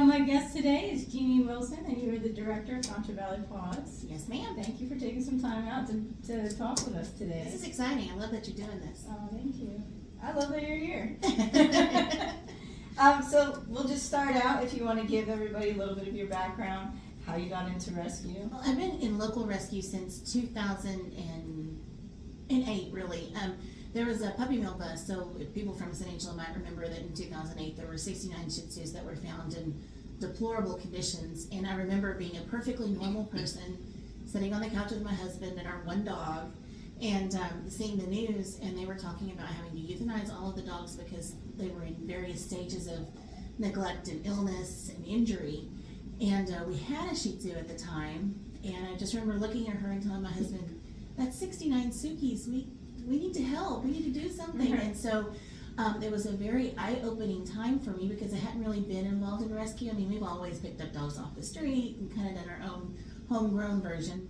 My guest today is Jenie Wilson, and you are the director of Concho Valley PAWS. Yes, ma'am. Thank you for taking some time out to talk with us today. This is exciting. I love that you're doing this. Oh, thank you. I love that you're here. So we'll just start out, if you want to give everybody a little bit of your background, how you got into rescue. Well, I've been in local rescue since 2008, really. There was a puppy mill bust, so people from San Angelo might remember that in 2008 there were 69 Shih Tzus that were found in deplorable conditions. And I remember being a perfectly normal person, sitting on the couch with my husband and our one dog, and seeing the news, and they were talking about having to euthanize all of the dogs because they were in various stages of neglect and illness and injury. And we had a Shih Tzu at the time, and I just remember looking at her and telling my husband, "That's 69 Sukis. We need to help. We need to do something." Mm-hmm. And so it was a very eye-opening time for me because I hadn't really been involved in rescue. I mean, we've always picked up dogs off the street and kind of done our own homegrown version.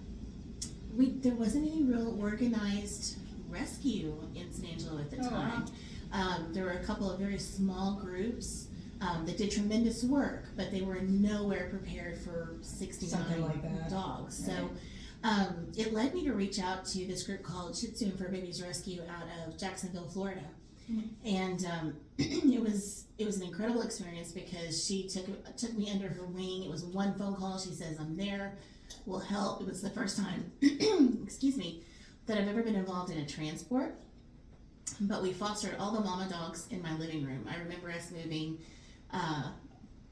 There wasn't any real organized rescue in San Angelo at the time. Wow. There were a couple of very small groups that did tremendous work, but they were nowhere prepared for 69 like that. dogs. Right. So it led me to reach out to this group called Shih Tzu and Fur Babies Rescue out of Jacksonville, Florida. Mm-hmm. And it was an incredible experience because she took me under her wing. It was one phone call. She says, "I'm there, we'll help." It was the first time, excuse me, that I've ever been involved in a transport. But we fostered all the mama dogs in my living room. I remember us moving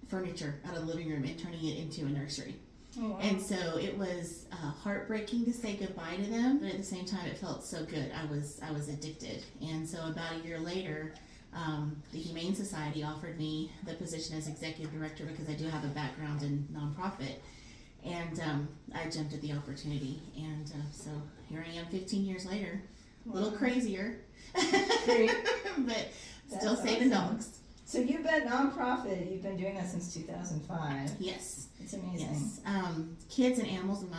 furniture out of the living room and turning it into a nursery. Oh, wow. And so it was heartbreaking to say goodbye to them, but at the same time it felt so good. I was addicted. And so about a year later, the Humane Society offered me the position as executive director because I do have a background in nonprofit. And I jumped at the opportunity. And so here I am 15 years later, a little crazier, Great. but still That's saving awesome. dogs. So you've been nonprofit. You've been doing that since 2005. Yes. It's amazing. Yes. Kids and animals are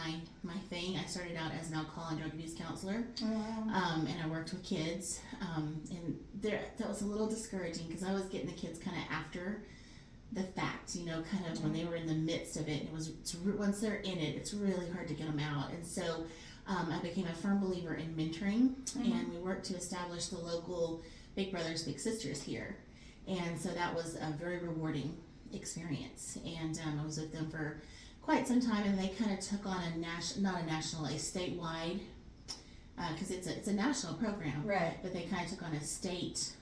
my thing. I started out as an alcohol and drug abuse counselor, Oh, wow. and I worked with kids. And that was a little discouraging because I was getting the kids kind of after the fact, kind of when they were in the midst of it. Once they're in it, it's really hard to get them out. And so I became a firm believer in mentoring, and we worked to establish the local Big Brothers Big Sisters here. And so that was a very rewarding experience. And I was with them for quite some time, and they kind of took on a statewide, because it's a national program, Right. but they kind of took on a state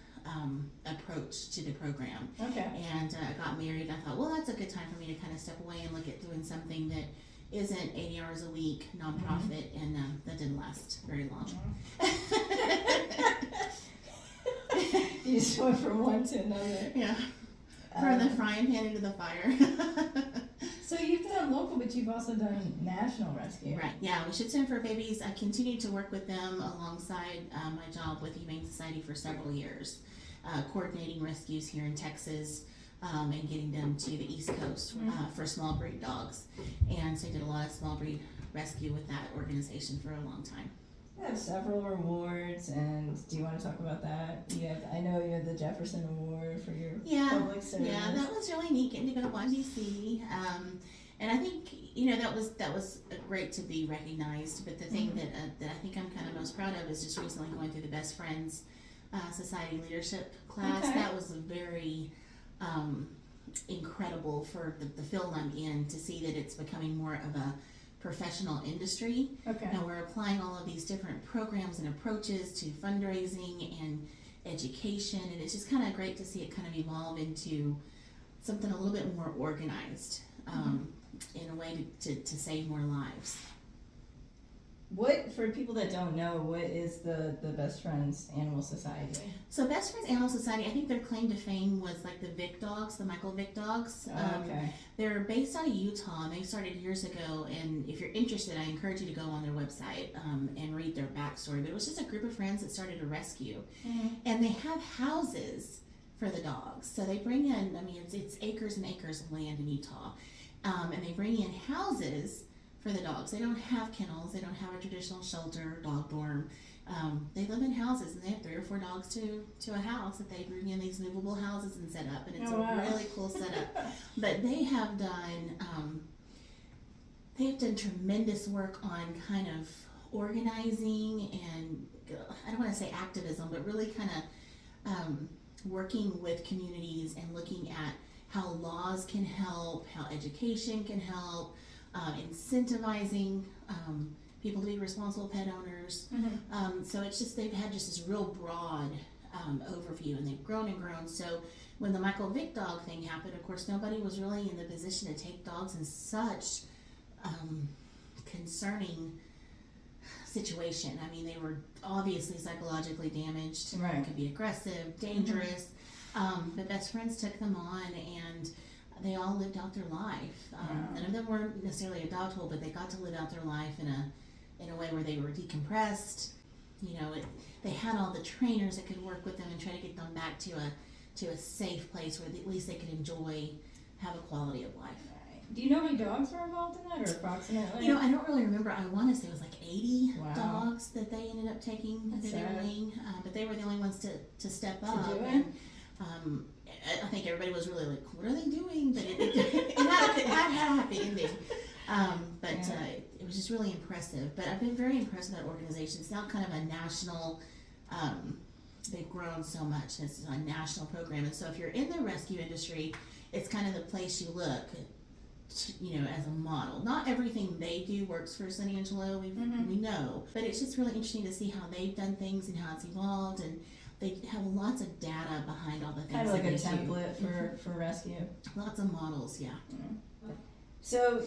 approach to the program. Okay. And I got married, and I thought, well, that's a good time for me to kind of step away and look at doing something that isn't 80 hours a week, nonprofit, and that didn't last very long. You just went from one to another. Yeah. From the frying pan into the fire. So you've done local, but you've also done national rescue. Right, yeah, with Shih Tzu and Fur Babies, I continued to work with them alongside my job with the Humane Society for several years, coordinating rescues here in Texas and getting them to the East Coast for small breed dogs. And so I did a lot of small breed rescue with that organization for a long time. You have several awards, and do you want to talk about that? I know you have the Jefferson Award for your public service. Yeah, that was really neat getting to go to Washington DC. And I think that was great to be recognized. But the thing that I think I'm kind of most proud of is just recently going through the Best Friends Society leadership class. Okay. That was very incredible for the field I'm in to see that it's becoming more of a professional industry. Okay. And we're applying all of these different programs and approaches to fundraising and education, and it's just kind of great to see it kind of evolve into something a little bit more organized in a way to save more lives. What, for people that don't know, what is the Best Friends Animal Society? So Best Friends Animal Society, I think their claim to fame was like the Vic dogs, the Michael Vick dogs. Okay. They're based out of Utah, and they started years ago, and if you're interested, I encourage you to go on their website and read their backstory. But it was just a group of friends that started a rescue. And they have houses for the dogs. So they bring in, it's acres and acres of land in Utah. And they bring in houses for the dogs. They don't have kennels, they don't have a traditional shelter, dog dorm. They live in houses and they have 3 or 4 dogs to a house that they bring in these movable houses and set up, and it's wow. a really cool setup. But they have done tremendous work on kind of organizing and, I don't want to say activism, but really kind of working with communities and looking at how laws can help, how education can help, incentivizing people to be responsible pet owners. So it's just, they've had just this real broad overview, and they've grown and grown. So when the Michael Vick dog thing happened, of course, nobody was really in the position to take dogs in such concerning situation. I mean, they were obviously psychologically damaged. Right. Could be aggressive, dangerous. But best friends took them on, and they all lived out their life. None of them were necessarily adoptable, but they got to live out their life in a way where they were decompressed. You know, they had all the trainers that could work with them and try to get them back to a safe place where at least they could have a quality of life. Do you know how many dogs were involved in that, or approximately? You know, I don't really remember. I want to say it was like 80 Wow. dogs that they ended up taking under their wing, but they were the only ones to step up. To do it? And, I think everybody was really like, what are they doing? But it had a happy ending. It was just really impressive. But I've been very impressed with that organization. It's now kind of a national, they've grown so much. It's a national program. And so if you're in the rescue industry, it's kind of the place you look, you know, as a model. Not everything they do works for San Angelo, we know. But it's just really interesting to see how they've done things and how it's evolved. And they have lots of data behind all the things. Kind of like a that they template do. for rescue. Lots of models, yeah. So,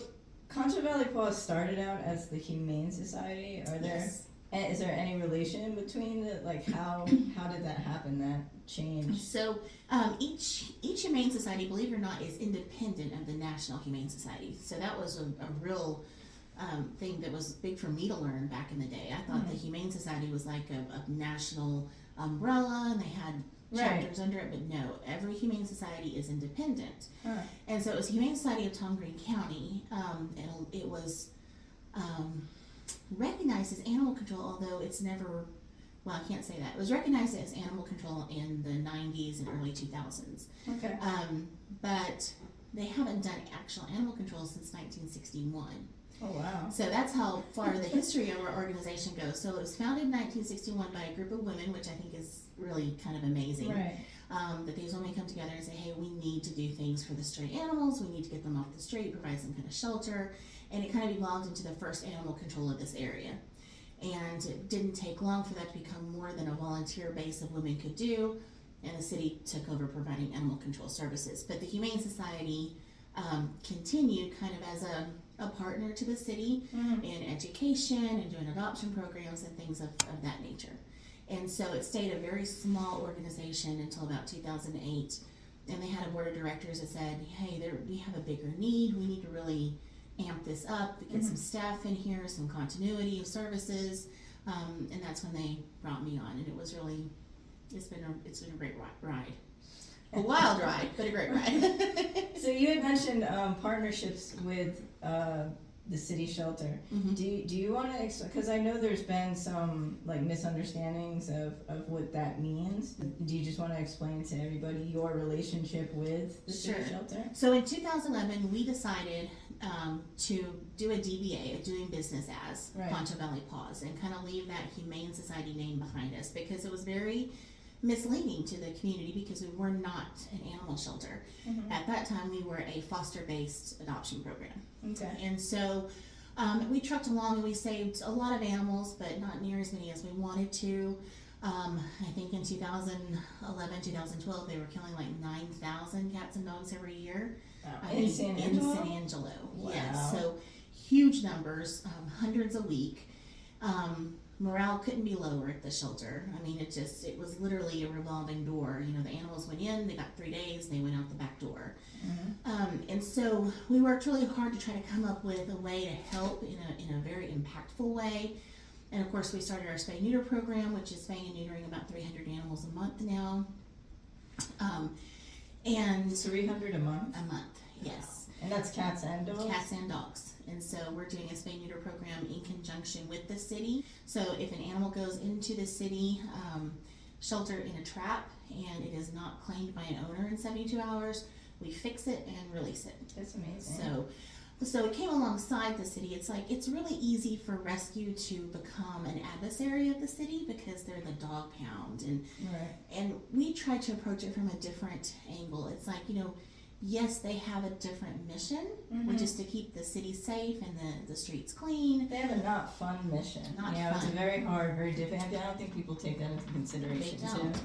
Concho Valley PAWS started out as the Humane Society. Yes. Is there any relation between how did that happen? That change? So each Humane Society, believe it or not, is independent of the National Humane Society. So that was a real thing that was big for me to learn back in the day. I thought the Humane Society was like a national umbrella, and they had chapters under it, but no, every Humane Society is independent. And so it was Humane Society of Tom Green County. It was recognized as animal control, although it's never, well, I can't say that. It was recognized as animal control in the 90s and early 2000s. Okay. But they haven't done actual animal control since 1961. Oh, wow. So that's how far the history of our organization goes. So it was founded in 1961 by a group of women, which I think is really kind of amazing. Right. That these women come together and say, hey, we need to do things for the stray animals. We need to get them off the street, provide some kind of shelter. And it kind of evolved into the first animal control of this area. And it didn't take long for that to become more than a volunteer base of women could do. And the city took over providing animal control services. But the Humane Society continued kind of as a partner to the city in education and doing adoption programs and things of that nature. And so it stayed a very small organization until about 2008. And they had a board of directors that said, hey, we have a bigger need. We need to really amp this up, get some staff in here, some continuity of services. And that's when they brought me on. And it was really, it's been a great ride. A wild ride, but a great ride. So you had mentioned partnerships with the city shelter. Do you want to, because I know there's been some misunderstandings of what that means. Do you just want to explain to everybody your relationship with the city shelter? So in 2011, we decided to do a DBA, a doing business as Concho Valley PAWS, and kind of leave that Humane Society name behind us, because it was very misleading to the community, because we were not an animal shelter. At that time, we were a foster-based adoption program. Okay. And so we trucked along and we saved a lot of animals, but not near as many as we wanted to. I think in 2011, 2012, they were killing like 9,000 cats and dogs every year. In San Angelo? In San Angelo, wow. Yes. So huge numbers, hundreds a week. Morale couldn't be lower at the shelter. I mean, it was literally a revolving door. You know, the animals went in, they got 3 days, they went out the back door. And so we worked really hard to try to come up with a way to help in a very impactful way. And of course, we started our spay-neuter program, which is spaying and neutering about 300 animals a month now. And 300 a month? A month, yes. And And that's cats and dogs? Cats and dogs. And so we're doing a spay neuter program in conjunction with the city. So if an animal goes into the city shelter in a trap and it is not claimed by an owner in 72 hours, we fix it and release it. That's amazing. So it came alongside the city. It's like, it's really easy for rescue to become an adversary of the city because they're the dog pound. And we try to approach it from a different angle. It's like, you know, yes, they have a different mission, which is to keep the city safe and the streets clean. They have a not fun mission. Not fun. It's very hard, very difficult. I don't think people take that into consideration They don't. too.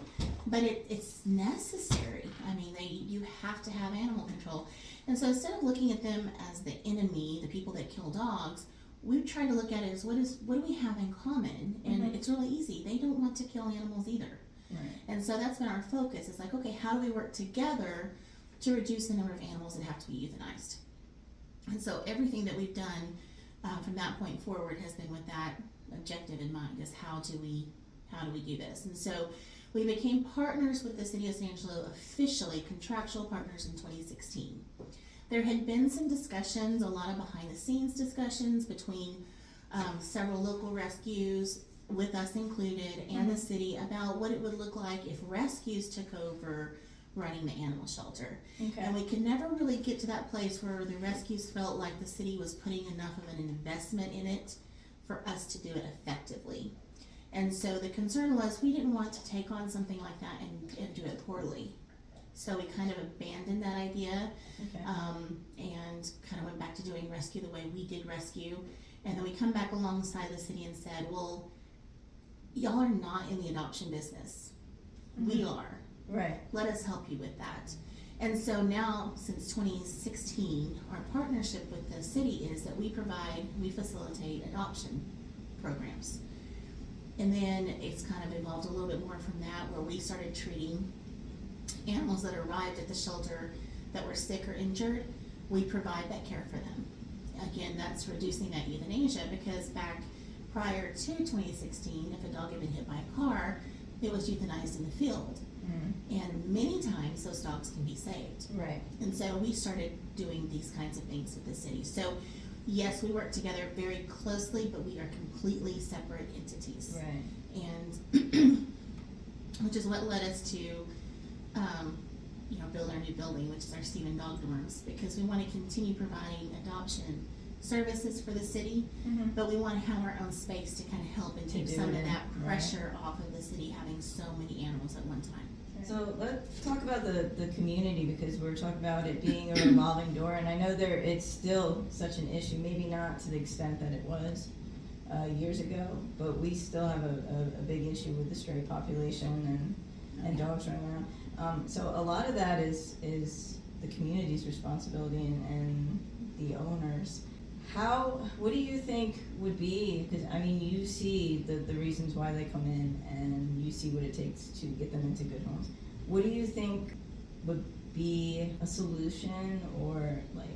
But it's necessary. I mean, you have to have animal control. And so instead of looking at them as the enemy, the people that kill dogs, we try to look at it as what do we have in common? And it's really easy. They don't want to kill animals either. Right. And so that's been our focus. It's like, okay, how do we work together to reduce the number of animals that have to be euthanized? And so everything that we've done from that point forward has been with that objective in mind, is how do we do this? And so we became partners with the city of San Angelo, officially contractual partners in 2016. There had been some discussions, a lot of behind the scenes discussions between several local rescues, with us included, and the city about what it would look like if rescues took over running the animal shelter. Okay. And we could never really get to that place where the rescues felt like the city was putting enough of an investment in it for us to do it effectively. And so the concern was we didn't want to take on something like that and do it poorly. So we kind of abandoned that idea, Okay. and kind of went back to doing rescue the way we did rescue. And then we come back alongside the city and said, well, y'all are not in the adoption business. We are. Right. Let us help you with that. And so now, since 2016, our partnership with the city is that we facilitate adoption programs. And then it's kind of evolved a little bit more from that, where we started treating animals that arrived at the shelter that were sick or injured. We provide that care for them. Again, that's reducing that euthanasia, because back prior to 2016, if a dog had been hit by a car, it was euthanized in the field. And many times those dogs can be saved. Right. And And so we started doing these kinds of things with the city. So yes, we work together very closely, but we are completely separate entities. Right. And which is what led us to build our new building, which is our Stephen Dog Dorms, because we want to continue providing adoption services for the city, but we want to have our own space to kind of help and take some of that pressure off of the city having so many animals at one time. So let's talk about the community, because we're talking about it being a revolving door, and I know it's still such an issue, maybe not to the extent that it was years ago, but we still have a big issue with the stray population and dogs running around. So a lot of that is the community's responsibility and the owners. What do you think would be, because I mean, you see the reasons why they come in, and you see what it takes to get them into good homes. What do you think would be a solution, or like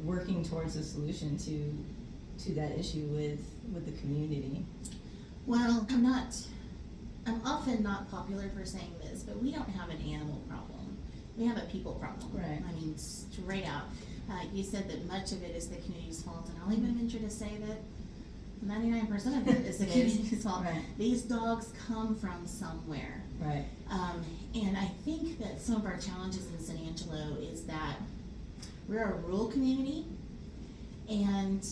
working towards a solution to that issue with the community? Well, I'm often not popular for saying this, but we don't have an animal problem. We have a people problem. Right. I mean, straight out. You said that much of it is the community's fault, and I'll even venture to say that 99% of it is the community's fault. Right. These dogs come from somewhere. Right. And I think that some of our challenges in San Angelo is that we're a rural community, and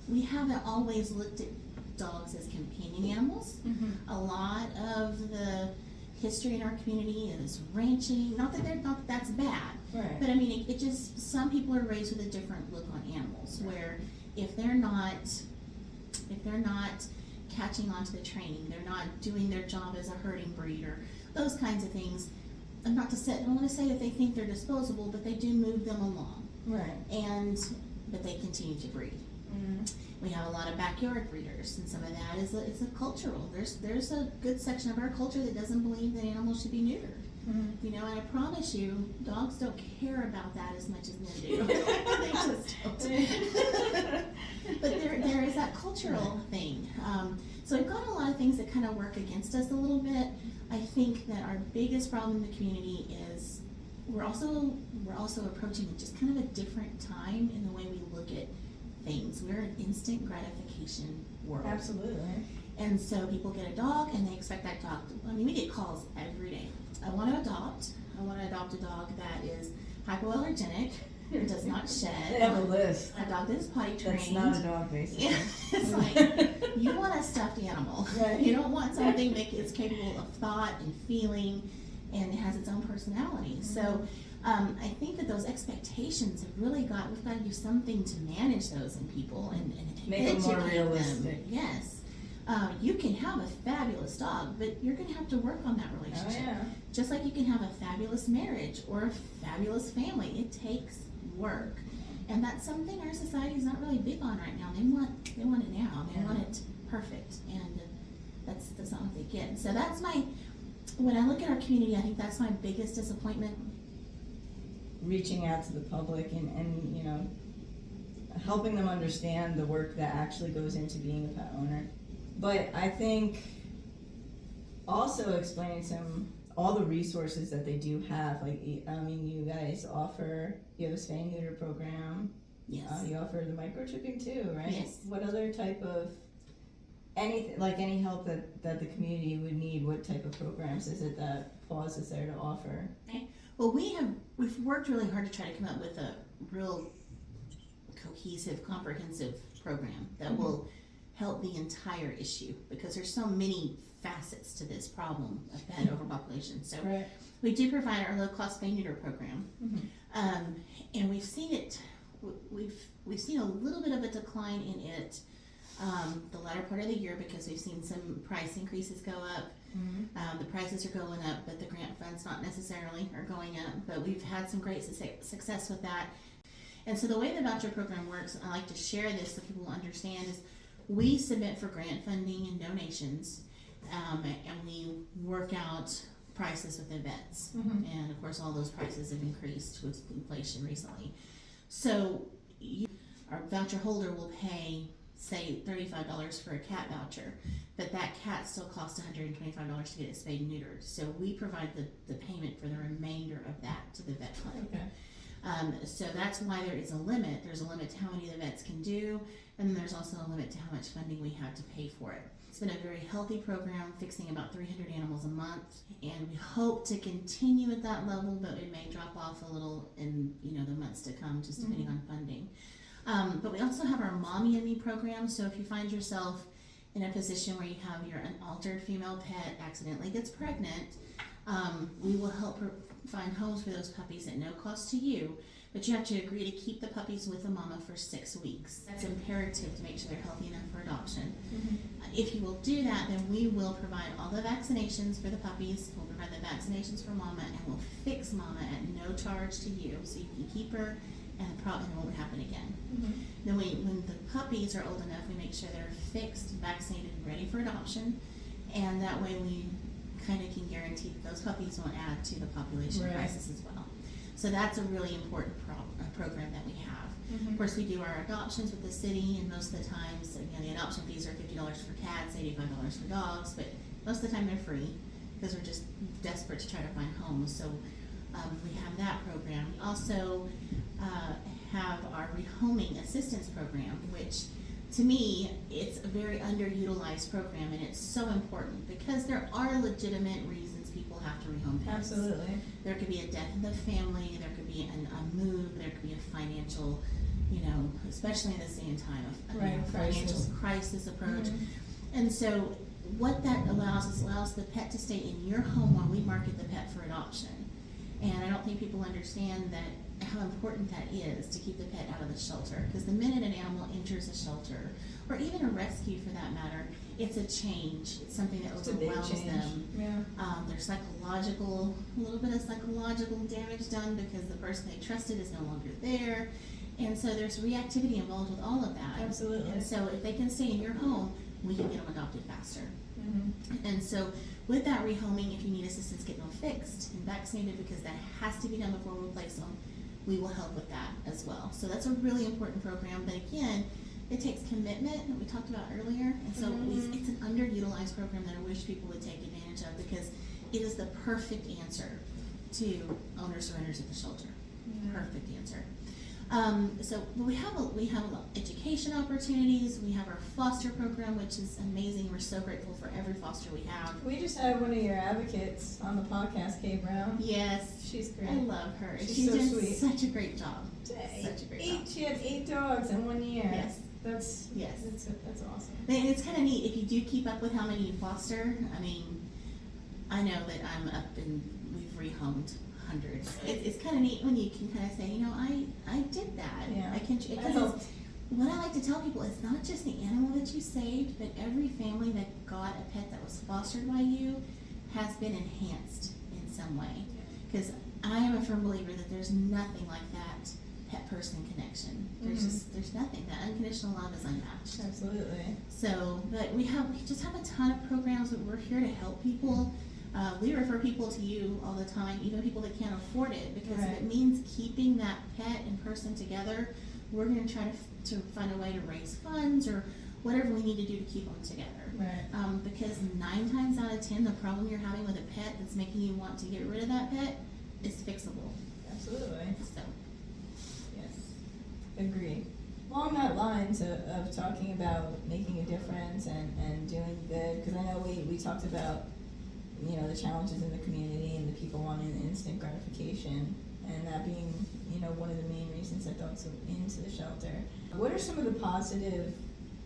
we haven't always looked at dogs as companion animals. A lot of the history in our community is ranching. Not that that's bad, Right. but I mean, it just, some people are raised with a different look on animals, where if they're not catching on to the training, they're not doing their job as a herding breed or those kinds of things. I don't want to say that they think they're disposable, but they do move them along. Right. But they continue to breed. We have a lot of backyard breeders, and some of that is a cultural. There's a good section of our culture that doesn't believe that animals should be neutered. And I promise you, dogs don't care about that as much as men do. They just don't. But there is that cultural thing. So we've got a lot of things that kind of work against us a little bit. I think that our biggest problem in the community is we're also approaching just kind of a different time in the way we look at things. We're an instant gratification world. Absolutely. And so people get a dog and they expect that dog to, I mean, we get calls every day. I want to adopt a dog that is hypoallergenic, does not shed. They have a list. A dog that is potty trained. That's not a dog, basically. Yeah, it's like, you want a stuffed animal. Right. You don't want something that is capable of thought and feeling and has its own personality. So I think that those expectations have really we've got to do something to manage those in people and Make it more educate realistic. them. Yes. You can have a fabulous dog, but you're going to have to work on that relationship. Oh, yeah. Just like you can have a fabulous marriage or a fabulous family. It takes work. And that's something our society is not really big on right now. They want it now. They want it perfect. And that's not what they get. So that's when I look at our community, I think that's my biggest disappointment. Reaching out to the public and you know, helping them understand the work that actually goes into being a pet owner. But I think also explaining to them all the resources that they do have. Like, I mean, you guys you have a spay and neuter program. Yes. You offer the microchipping too, right? Yes. What other type of any help that the community would need? What type of programs is it that PAWS is there to offer? Okay. Well, we've worked really hard to try to come up with a real cohesive, comprehensive program that will help the entire issue, because there's so many facets to this problem of pet overpopulation. So Right. we do provide our low-cost spay neuter program, and we've seen we've seen a little bit of a decline in it the latter part of the year, because we've seen some price increases go up. The prices are going up, but the grant funds not necessarily are going up. But we've had some great success with that. And so the way the voucher program works, and I like to share this so people will understand, is we submit for grant funding and donations, and we work out prices with the vets. And of course, all those prices have increased with inflation recently. So our voucher holder will pay, say, $35 for a cat voucher, but that cat still costs $125 to get it spayed and neutered. So we provide the payment for the remainder of that to the vet clinic. Okay. So that's why there is a limit. There's a limit to how many the vets can do, and then there's also a limit to how much funding we have to pay for it. It's been a very healthy program, fixing about 300 animals a month, and we hope to continue at that level, but it may drop off a little in the months to come, just depending on funding. But we also have our Mommy and Me program. So if you find yourself in a position where you have an altered female pet accidentally gets pregnant, we will help her find homes for those puppies at no cost to you, but you have to agree to keep the puppies with the mama for 6 weeks. That's imperative to make sure they're healthy enough for adoption. If you will do that, then we will provide all the vaccinations for the puppies, we'll provide the vaccinations for mama, and we'll fix mama at no charge to you, so you can keep her and the problem won't happen again. Then when the puppies are old enough, we make sure they're fixed, vaccinated, and ready for adoption, and that way we kind of can guarantee that those puppies won't add to the population crisis as well. So that's a really important program that we have. Of course, we do our adoptions with the city, and most of the times, the adoption fees are $50 for cats, $85 for dogs, but most of the time they're free, because we're just desperate to try to find homes. So we have that program. We also have our Rehoming Assistance program, which to me, it's a very underutilized program, and it's so important because there are legitimate reasons people have to rehome pets. Absolutely. There could be a death in the family, there could be a move, there could be a financial, especially in this day and time of financial crisis approach. And so what that allows the pet to stay in your home while we market the pet for adoption. And I don't think people understand how important that is to keep the pet out of the shelter. Because the minute an animal enters a shelter, or even a rescue for that matter, it's a change. It's something that overwhelms them. There's a little bit of psychological damage done because the person they trusted is no longer there. And so there's reactivity involved with all of that. Absolutely. And so if they can stay in your home, we can get them adopted faster. And so with that rehoming, if you need assistance getting them fixed and vaccinated, because that has to be done before we place them, we will help with that as well. So that's a really important program, but again, it takes commitment that we talked about earlier, and so it's an underutilized program that I wish people would take advantage of, because it is the perfect answer to owner surrenders at the shelter. Perfect answer. So we have a lot of education opportunities. We have our foster program, which is amazing. We're so grateful for every foster we have. We just had one of your advocates on the podcast, Kay Brown. Yes, She's great. I love her. She's so doing sweet. Such a great job. Such a great job. She had 8 dogs in 1 year. Yes. That's awesome. And it's kind of neat if you do keep up with how many you foster. I mean, I know that I'm up and we've rehomed hundreds. It's kind of neat when you can kind of say, you know, I did that. Yeah. I can. Because what I like to tell people is not just the animal that you saved, but every family that got a pet that was fostered by you has been enhanced in some way. Because I am a firm believer that there's nothing like that pet-person connection. There's nothing. That unconditional love is unmatched. Absolutely. So, but we just have a ton of programs that we're here to help people. We refer people to you all the time, even people that can't afford it, because if it means keeping that pet and person together, we're going to try to find a way to raise funds or whatever we need to do to keep them together. Right. Because 9 times out of 10, the problem you're having with a pet that's making you want to get rid of that pet is fixable. Absolutely. So. Yes. Agreed. Along that lines of talking about making a difference and doing good, because I know we talked about, you know, the challenges in the community and the people wanting instant gratification, and that being, you know, one of the main reasons I thought so into the shelter. What are some of the positive,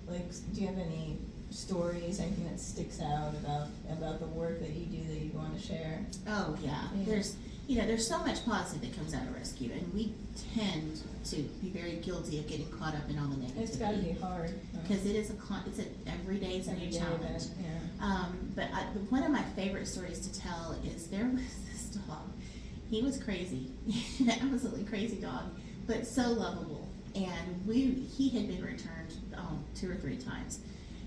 like, do you have any stories, anything that sticks out about the work that you do that you want to share? Oh yeah. There's so much positive that comes out of rescue, and we tend to be very guilty of getting caught up in all the negativity. It's got to be hard because it's an everyday's a new challenge. But one of my favorite stories to tell is there was this dog. He was crazy, absolutely crazy dog, but so lovable. And he had been returned 2 or 3 times,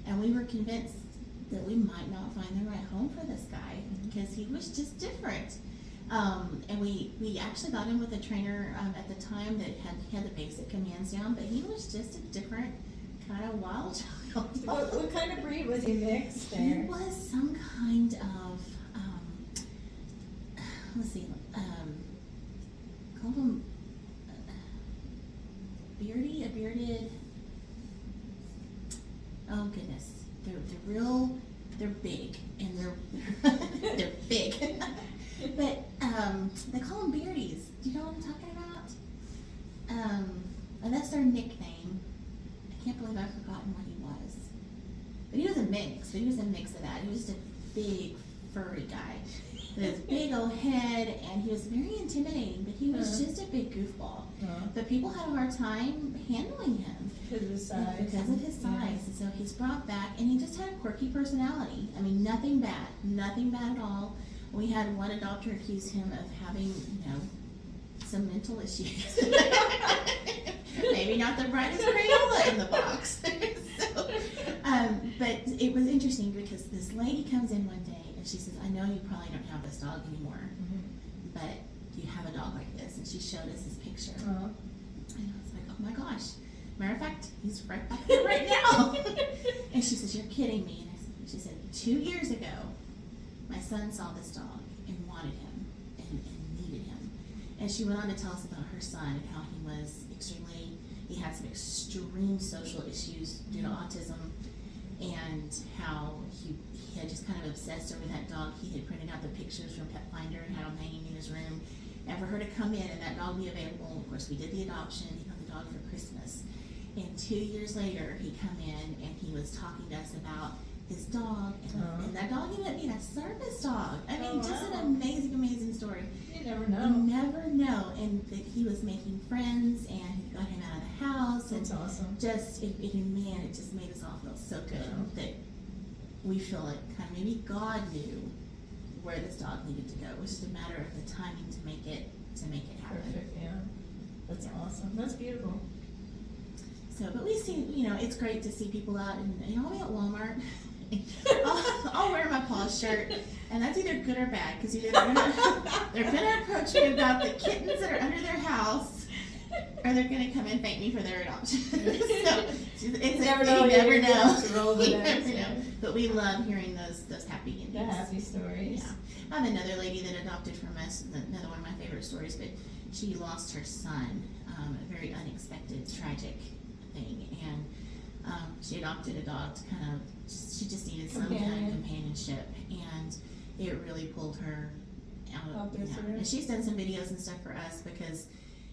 and we were convinced that we might not find the right home for this guy because he was just different. And we actually got him with a trainer at the time that had the basic commands down, but he was just a different kind of wild child. What kind of breed was he mixed there? He was some kind of, called him a bearded, oh goodness, they're big, and they're big. But they call them Beardies. Do you know what I'm talking about? And that's their nickname. I can't believe I've forgotten what he was. But he was a mix of that. He was just a big, furry guy with his big old head, and he was very intimidating, but he was just a big goofball. But people had a hard time handling him. Because of his size. Because of his size. And so he's brought back, and he just had a quirky personality. I mean, nothing bad at all. We had one adopter accuse him of having, some mental issues. Maybe not the brightest Crayola in the box. But it was interesting because this lady comes in one day and she says, I know you probably don't have this dog anymore, but you have a dog like this. And she showed us his picture. And I was like, oh my gosh. Matter of fact, he's right back there right now. And she says, you're kidding me. And she said, 2 years ago, my son saw this dog and wanted him and needed him. And she went on to tell us about her son and how he had some extreme social issues due to autism, and how he had just kind of obsessed over that dog. He had printed out the pictures from Pet Finder and had them hanging in his room. And for her to come in and that dog be available, of course we did the adoption, he got the dog for Christmas. And 2 years later, he come in and he was talking to us about his dog, and that dog ended up being a service dog. I mean, just an amazing, amazing story. You never know. You never know. And that he was making friends, and he got him out of the house. That's and awesome. Man, it just made us all feel so good that we feel like kind of maybe God knew where this dog needed to go. It was just a matter of the timing to make it happen. Perfect. Yeah. That's awesome. That's beautiful. So, but we see, it's great to see people out, and I'll be at Walmart. I'll wear my PAWS shirt, and that's either good or bad, because either they're gonna approach me about the kittens that are under their house, or they're gonna come and thank me for their adoption. So it's You never know. You never know. Roll the You dice, never yeah. know. But we love hearing those happy endings. The happy stories. Yeah. I have another lady that adopted from us, another one of my favorite stories, but she lost her son, a very unexpected, tragic thing, and she adopted a dog to kind of, she just needed some kind of companionship, and it really pulled her out. And she's done some videos and stuff for us because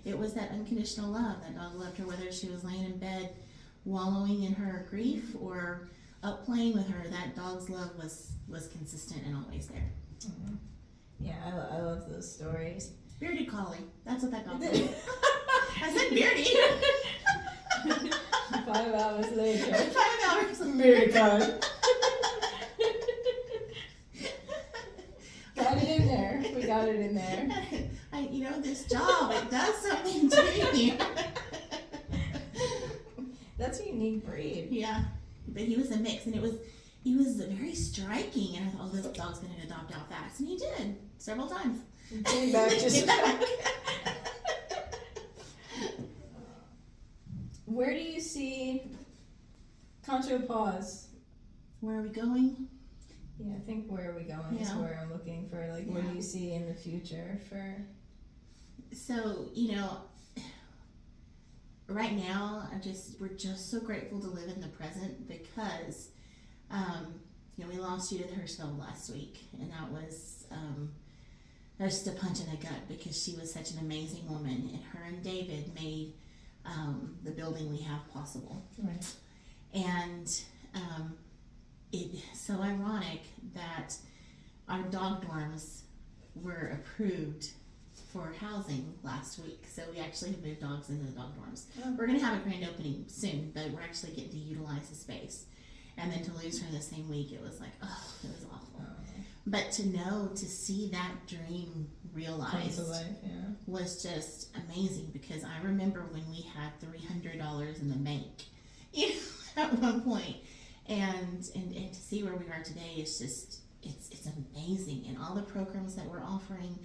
it was that unconditional love. That dog loved her whether she was laying in bed wallowing in her grief or up playing with her. That dog's love was consistent and always there. Mm-hmm. Yeah, I love those stories. Bearded Collie. That's what that dog was. I said Beardy. 5 hours later. 5 hours. Bearded Collie. Got it in there. We got it in there. This job, it does something to you. That's a unique breed. Yeah, but he was a mix, and he was very striking, and I thought, oh, this dog's going to adopt out fast, and he did several times. He came back just back. Where do you see Concho PAWS? Where are we going? Yeah, I think where are we going is where I'm looking for, like, what do you see in the future for? So, right now, we're just so grateful to live in the present because, we lost Judith herself last week, and that was just a punch in the gut because she was such an amazing woman, and her and David made the building we have possible. Right. And it's so ironic that our dog dorms were approved for housing last week. So we actually have moved dogs into the dog dorms. Oh. We're going to have a grand opening soon, but we're actually getting to utilize the space. And then to lose her in the same week, it was like, oh, it was awful. Oh. But to see that dream realized to life, was just amazing because I remember when we had $300 in the bank, at one point. And to see where we are today is just, it's amazing. And all the programs that we're offering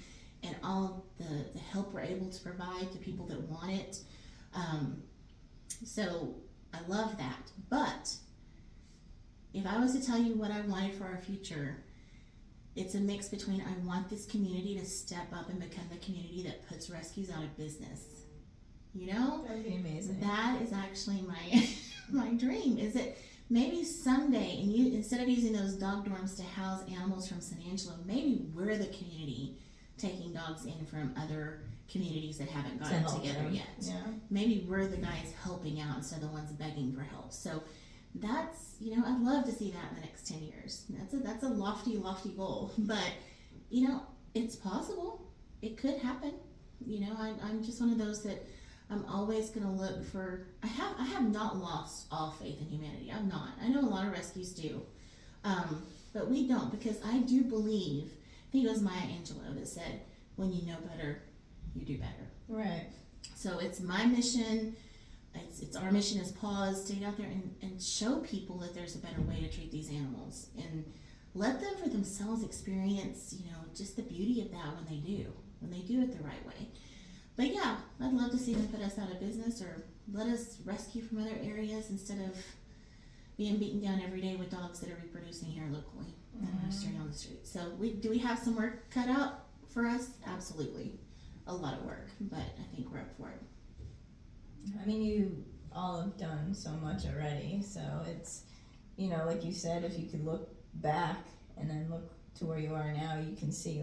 and all the help we're able to provide to people that want it. So I love that. But if I was to tell you what I wanted for our future, it's a mix between I want this community to step up and become the community that puts rescues out of business. That'd be amazing. That is actually my dream, is that maybe someday, and instead of using those dog dorms to house animals from San Angelo, maybe we're the community taking dogs in from other communities that haven't gotten together yet. Yeah. Maybe we're the guys helping out instead of the ones begging for help. So that's, I'd love to see that in the next 10 years. That's a lofty, lofty goal, but it's possible. It could happen. I'm just one of those that I'm always going to look for. I have not lost all faith in humanity. I'm not. I know a lot of rescues do, but we don't, because I do believe. I think it was Maya Angelou that said, "When you know better, you do better." Right. So it's my mission. It's our mission as PAWS to get out there and show people that there's a better way to treat these animals and let them for themselves experience, just the beauty of that when they do it the right way. But yeah, I'd love to see them put us out of business or let us rescue from other areas instead of being beaten down every day with dogs that are reproducing here locally and are straight on the street. So do we have some work cut out for us? Absolutely. A lot of work, but I think we're up for it. I mean, you all have done so much already, so it's, like you said, if you could look back and then look to where you are now, you can see,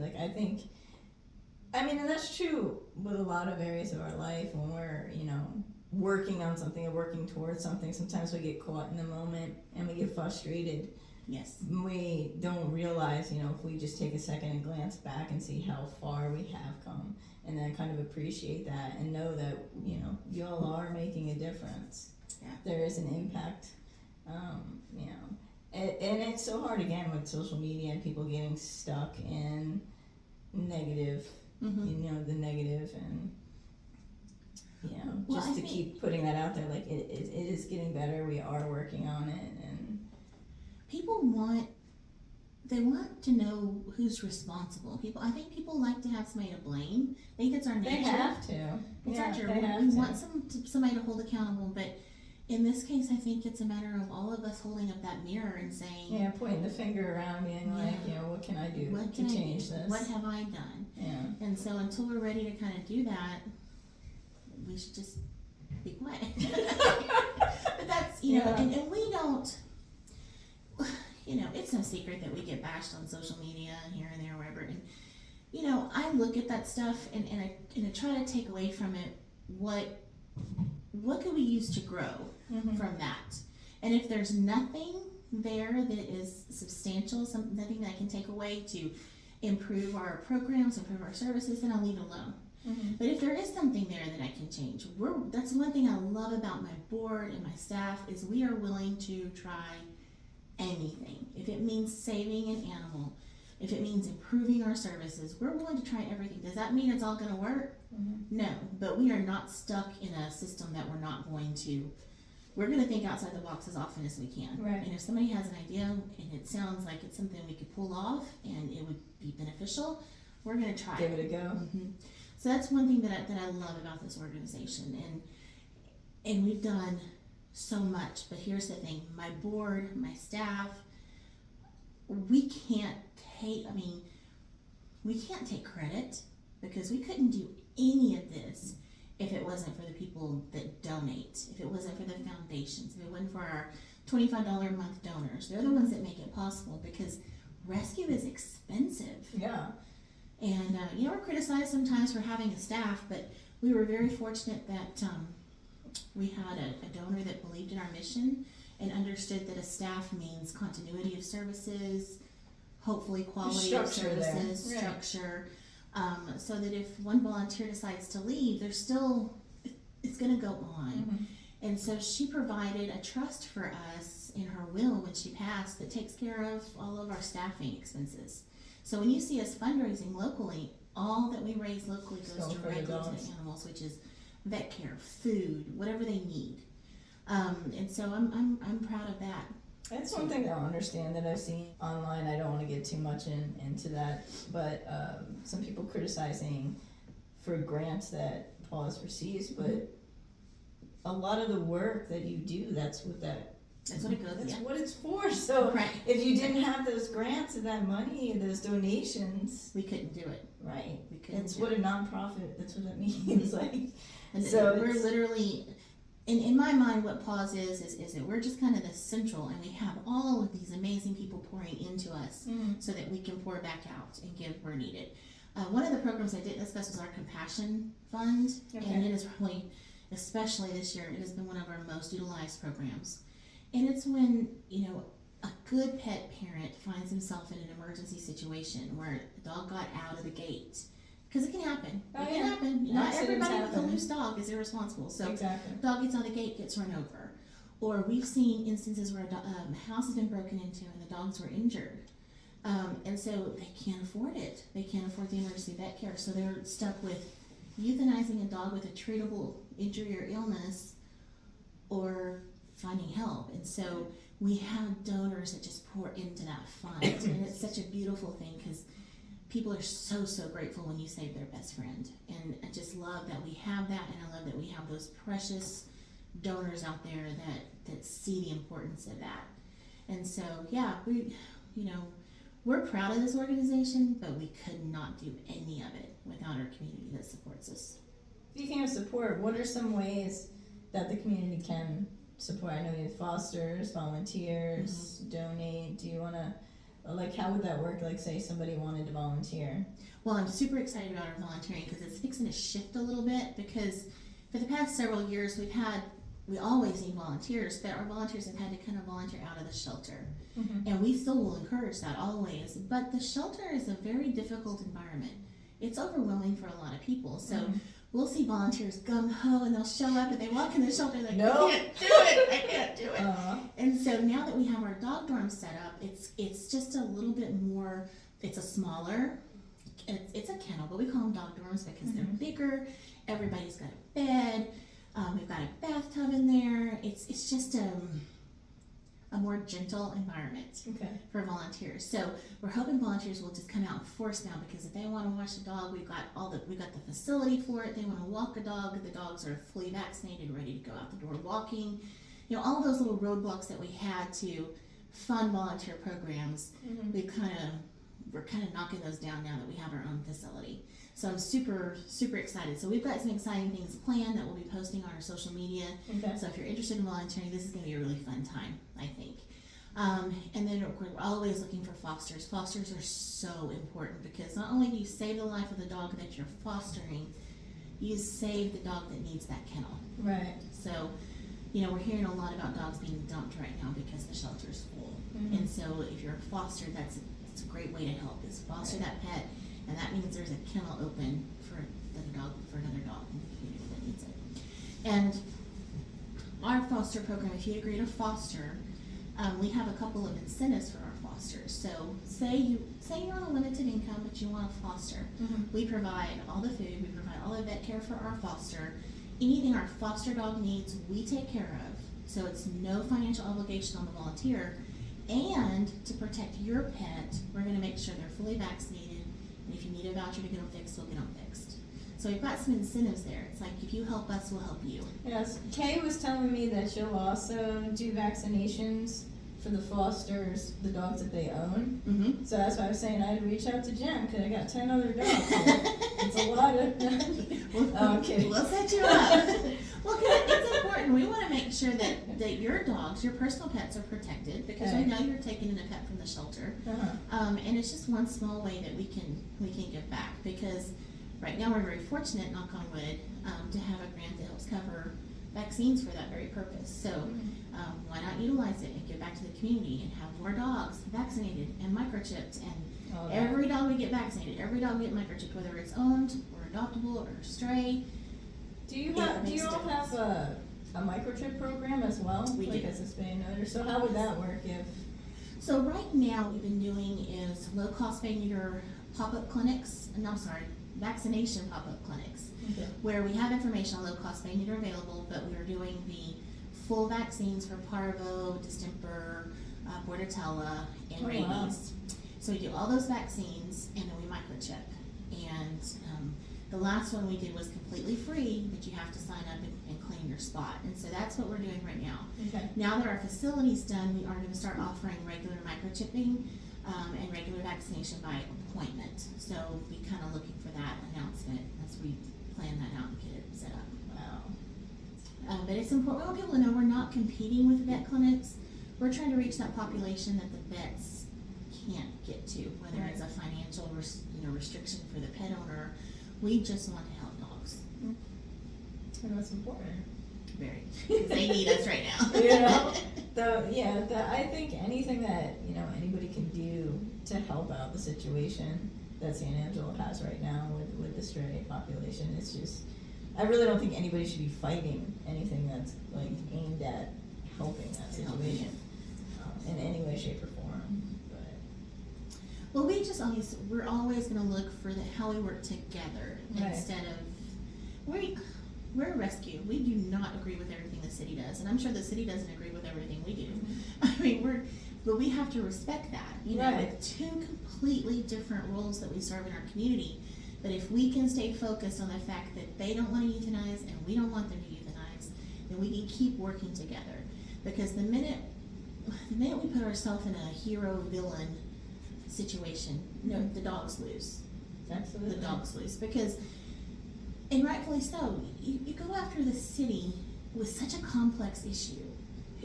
and that's true with a lot of areas of our life when we're, working on something or working towards something. Sometimes we get caught in the moment and we get frustrated. Yes. We don't realize, if we just take a second and glance back and see how far we have come and then kind of appreciate that and know that, y'all are making a difference. Yeah. There is an impact, and it's so hard again with social media and people getting stuck in negative, the negative and, just to keep putting that out there, it is getting better, we are working on it, and people want they want to know who's responsible. I think people like to have somebody to blame. I think it's our nature. They have to. It's Yeah, our nature. they have We to. want somebody to hold accountable, but in this case, I think it's a matter of all of us holding up that mirror and saying, Yeah, pointing the finger around, being like, you know, what can I do to change this? What have I done? Yeah. And so until we're ready to kind of do that, we should just be quiet. But that's, you know, and we don't, you know, it's no secret that we get bashed on social media and here and there, wherever. And, you know, I look at that stuff and I try to take away from it what could we use to grow from that? And if there's nothing there that is substantial, nothing that I can take away to improve our programs, improve our services, then I'll leave it alone. But if there is something there that I can change, that's one thing I love about my board and my staff is we are willing to try anything. If it means saving an animal, if it means improving our services, we're willing to try everything. Does that mean it's all going to work? No, but we are not stuck in a system that we're going to think outside the box as often as we can. Right. And if somebody has an idea and it sounds like it's something we could pull off and it would be beneficial, we're going to try Give it a go. So that's one thing that I love about this organization, and we've done so much. But here's the thing: my board, my staff, we can't take credit because we couldn't do any of this if it wasn't for the people that donate, if it wasn't for the foundations, if it wasn't for our $25 a month donors. They're the ones that make it possible because rescue is expensive. Yeah. And, you know, we're criticized sometimes for having a staff, but we were very fortunate that we had a donor that believed in our mission and understood that a staff means continuity of services, hopefully quality of services, structure, so that if one volunteer decides to leave, it's going to go on. And so she provided a trust for us in her will when she passed that takes care of all of our staffing expenses. So when you see us fundraising locally, all that we raise locally goes directly to the animals, which is vet care, food, whatever they need. And so I'm proud of that. That's one thing I don't understand that I've seen online. I don't want to get too much into that, but some people criticizing for grants that PAWS receives, but a lot of the work that you do, that's what it goes. That's what it's for. So if you didn't have those grants and that money, those donations, we couldn't do it. Right. It's what a nonprofit. That's what that means. Like, and so we're literally. In my mind, what PAWS is that we're just kind of the central, and we have all of these amazing people pouring into us so that we can pour back out and give where needed. One of the programs I didn't discuss was our Compassion Fund, and it is probably, especially this year, it has been one of our most utilized programs. And it's when, you know, a good pet parent finds himself in an emergency situation where a dog got out of the gate. Because it can happen. It can happen. Not everybody with a loose dog is irresponsible. So dog gets out of the gate, gets run over. Or we've seen instances where a house has been broken into and the dogs were injured. And so they can't afford it. They can't afford the emergency vet care. So they're stuck with euthanizing a dog with a treatable injury or illness or finding help. And so we have donors that just pour into that fund. And it's such a beautiful thing because people are so grateful when you save their best friend, and I just love that we have that, and I love that we have those precious donors out there that see the importance of that. And so we're proud of this organization, but we could not do any of it without our community that supports us. Speaking of support, what are some ways that the community can support? I know you have fosters, volunteers, donate. Do you want to how would that work? Like, say somebody wanted to volunteer. Well, I'm super excited about our volunteering because it's fixing to shift a little bit, because for the past several years we always need volunteers, but our volunteers have had to kind of volunteer out of the shelter. And we still will encourage that always, but the shelter is a very difficult environment. It's overwhelming for a lot of people. So we'll see volunteers gung-ho and they'll show up and they walk in the shelter and they're like, I can't do it. And so now that we have our dog dorm set up, it's just a little bit more, it's a smaller, it's a kennel, but we call them dog dorms because they're bigger. Everybody's got a bed. We've got a bathtub in there. It's just a more gentle environment Okay. for volunteers. So we're hoping volunteers will just come out in force now, because if they want to watch a dog, we've got the facility for it. They want to walk a dog, the dogs are fully vaccinated, ready to go out the door walking. You know, all of those little roadblocks that we had to fund volunteer programs, we're kind of knocking those down now that we have our own facility. So I'm super, super excited. So we've got some exciting things planned that we'll be posting on our social media. Okay. So if you're interested in volunteering, this is going to be a really fun time, I think. And then of course, we're always looking for fosters. Fosters are so important, because not only do you save the life of the dog that you're fostering, you save the dog that needs that kennel. Right. So, you know, we're hearing a lot about dogs being dumped right now because the shelter's full. And so if you're a foster, it's a great way to help, is foster that pet, and that means there's a kennel open for another dog in the community that needs it. And our foster program, if you agree to foster, we have a couple of incentives for our fosters. So say you're on a limited income but you want to foster. We provide all the food, we provide all the vet care for our foster. Anything our foster dog needs, we take care of. So it's no financial obligation on the volunteer. And to protect your pet, we're going to make sure they're fully vaccinated. And if you need a voucher to get them fixed, we'll get them fixed. So we've got some incentives there. It's like, if you help us, we'll help you. Yes. Kay was telling me that she'll also do vaccinations for the fosters, the dogs that they own. So that's why I was saying I'd reach out to Jen, because I got 10 other dogs. It's a lot of. I'm kidding. We'll set you up. Well, it's important. We want to make sure that your dogs, your personal pets, are protected, because we know you're taking in a pet from the shelter. And it's just one small way that we can give back, because right now we're very fortunate, knock on wood, to have a grant that helps cover vaccines for that very purpose. So why not utilize it and give back to the community and have more dogs vaccinated and microchipped, and every dog we get vaccinated, every dog we get microchipped, whether it's owned or adoptable or stray. Do you all have a microchip program as well? We do. As a spay and neuter. So how would that work if? So right now what we've been doing is low-cost spay neuter pop-up clinics, vaccination pop-up clinics, where we have information on low-cost spay neuter available, but we are doing the full vaccines for parvo, distemper, bordetella, and rabies. Wow. So we do all those vaccines, and then we microchip. And the last one we did was completely free, but you have to sign up and claim your spot. And so that's what we're doing right now. Now that our facility's done, we are going to start offering regular microchipping and regular vaccination by appointment. So be kind of looking for that announcement as we plan that out and get it set up. Wow. But it's important. We want people to know we're not competing with vet clinics. We're trying to reach that population that the vets can't get to, whether it's a financial restriction for the pet owner. We just want to help dogs. And that's important. Very. They need us right now. I think anything that anybody can do to help out the situation that San Angelo has right now with the stray population, it's just, I really don't think anybody should be fighting anything that's like aimed at helping that situation in any way, shape, or form. Well, we're always going to look for how we work together instead of, we're a rescue. We do not agree with everything the city does, and I'm sure the city doesn't agree with everything we do. I mean, but we have to respect that, with two completely different roles that we serve in our community. But if we can stay focused on the fact that they don't want to euthanize and we don't want them to euthanize, then we can keep working together. Because the minute we put ourselves in a hero-villain situation, the dogs lose. Absolutely. The dogs lose. Because, and rightfully so, you go after the city with such a complex issue,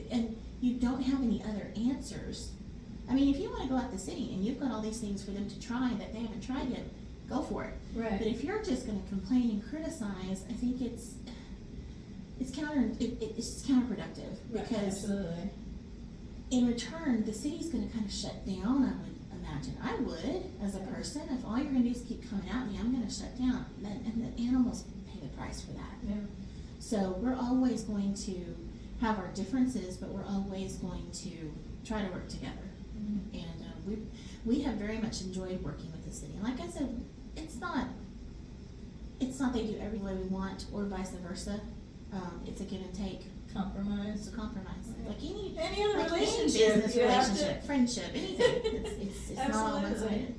and you don't have any other answers. I mean, if you want to go at the city and you've got all these things for them to try that they haven't tried yet, go for it. Right. But if you're just going to complain and criticize, I think it's counterproductive. Because absolutely. in return, the city's going to kind of shut down, I would imagine. I would, as a person, if all you're going to do is keep coming at me, I'm going to shut down. And the animals pay the price for that. Yeah. So we're always going to have our differences, but we're always going to try to work together. And we have very much enjoyed working with the city. And like I said, it's not they do every way we want or vice versa. It's a give and take compromise. It's a compromise, like Any other like relationship, any business you have relationship, friendship, anything. It's not all Absolutely. one-sided.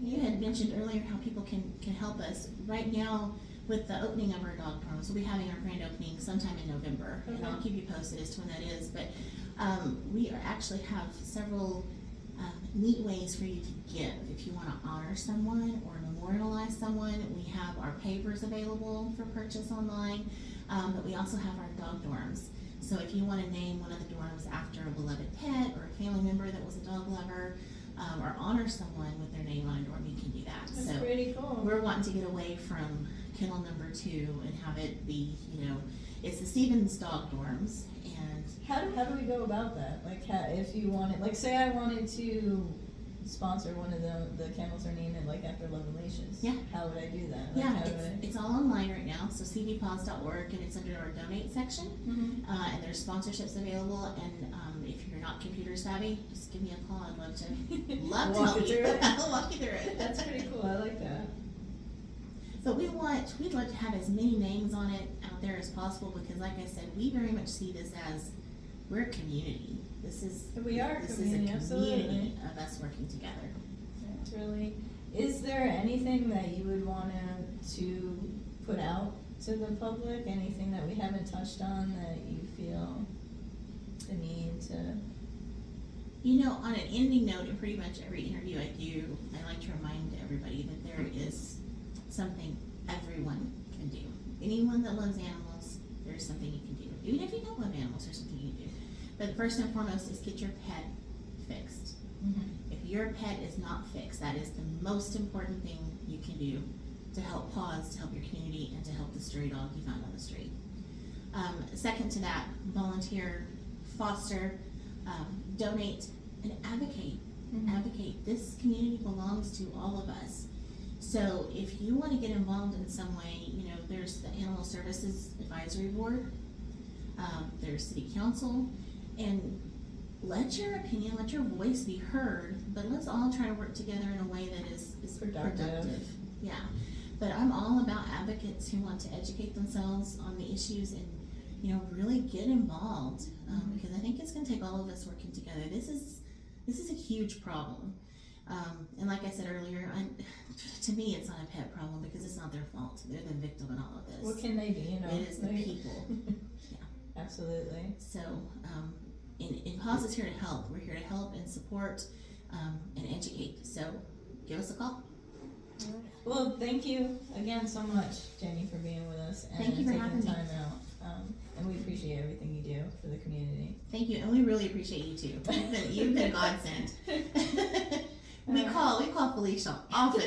You had mentioned earlier how people can help us. Right now, with the opening of our dog park, we'll be having our grand opening sometime in November, and Okay. I'll keep you posted as to when that is. But we are actually have several neat ways for you to give. If you want to honor someone or memorialize someone, we have our papers available for purchase online, but we also have our dog dorms. So if you want to name one of the dorms after a beloved pet or a family member that was a dog lover, or honor someone with their name on a dorm, you can do that. That's So pretty cool. we're wanting to get away from kennel number 2 and have it be, it's the Stevens dog dorms, and How do we go about that? Like, if you wanted, like, say I wanted to sponsor one of the kennels or name it like after Revelations. Yeah. How would I do that? Like, yeah, how do I? it's all online right now. So cvpaws.org, and it's under our donate section, Mhm. and there's sponsorships available. And if you're not computer savvy, just give me a call. I'd love to Walk to help you you. through it? I'll walk you through it. That's pretty cool. I like that. But we'd like to have as many names on it out there as possible, because like I said, we very much see this as, we're a community. We are a This community, is a absolutely. community of us working together. It's really. Is there anything that you would want to put out to the public? Anything that we haven't touched on that you feel the need to? On an ending note, in pretty much every interview I do, I like to remind everybody that there is something everyone can do. Anyone that loves animals, there's something you can do. Even if you don't love animals, there's something you can do. But first and foremost is get your pet fixed. If your pet is not fixed, that is the most important thing you can do to help PAWS, to help your community, and to help the stray dog you found on the street. Second to that, volunteer, foster, donate, and advocate. Advocate. This community belongs to all of us. So if you want to get involved in some way, there's the Animal Services Advisory Board, there's City Council, and let your opinion, let your voice be heard, but let's all try to work together in a way that is productive. Yeah. But I'm all about advocates who want to educate themselves on the issues and, really get involved, because I think it's going to take all of us working together. This is a huge problem. And like I said earlier, to me, it's not a pet problem because it's not their fault. They're the victim in all of this. What can they do? It is the people. Yeah. Absolutely. So, and PAWS is here to help. We're here to help and support and educate. So, give us a call. Well, thank you again so much, Jenny, for being with us and Thank you for taking having me. time out. And we appreciate everything you do for the community. Thank you, and we really appreciate you too. You've been a godsend. We call Felicia often.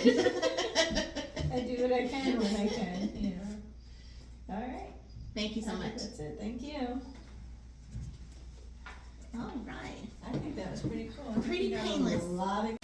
I do what I can when I can. All right. Thank you so much. That's it. Thank you. All right. I think that was pretty cool. Pretty We got painless. A lot of